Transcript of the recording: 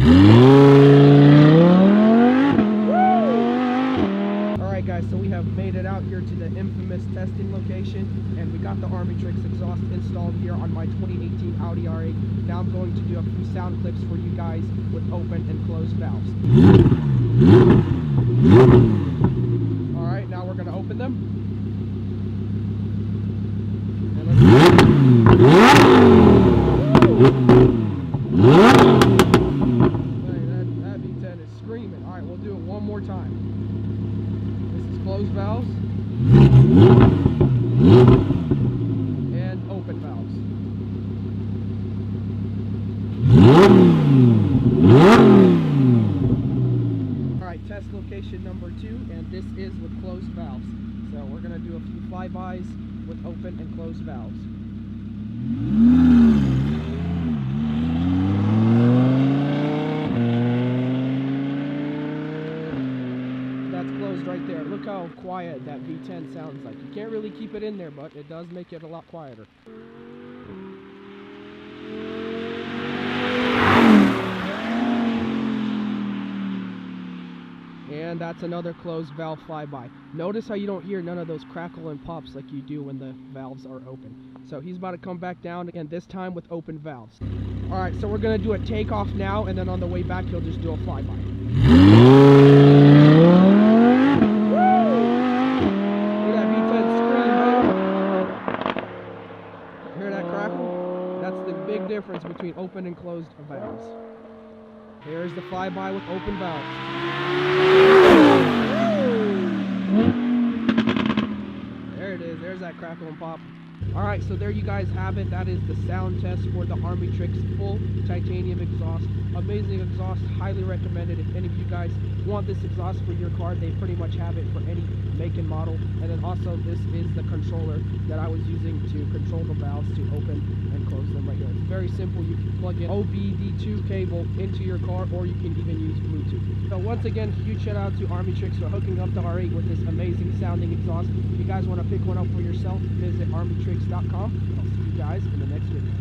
Alright guys, so we have made it out here to the infamous testing location, and we got the ARMYTRIX exhaust installed here on my 2018 Audi R8. Now I'm going to do a few sound clips for you guys with open and closed valves. Alright, now we're going to open them. And let's that V10 is screaming. Alright, we'll do it one more time. This is closed valves and open valves. Alright, test location number 2, and this is with closed valves. So we're going to do a few flybys with open and closed valves. That's closed right there. Look how quiet that V10 sounds like. You can't really keep it in there, but it does make it a lot quieter. And that's another closed valve flyby. Notice how you don't hear none of those crackle and pops like you do when the valves are open. So he's about to come back down, and this time with open valves. Alright, so we're going to do a takeoff now, and then on the way back he'll just do a flyby. Hear that V10 scream, baby? Hear that crackle? That's the big difference between open and closed valves. Here's the flyby with open valves. There it is. There's that crackle and pop. Alright, so there you guys have it. That is the sound test for the ARMYTRIX full titanium exhaust. Amazing exhaust. Highly recommended. If any of you guys want this exhaust for your car, they pretty much have it for any make and model. And then also this is the controller that I was using to control the valves to open and close them right here. It's very simple. You can plug in OBD2 cable into your car, or you can even use Bluetooth. So once again, huge shout out to ARMYTRIX for hooking up the R8 with this amazing sounding exhaust. If you guys want to pick one up for yourself, visit ARMYTRIX.com. I'll see you guys in the next video.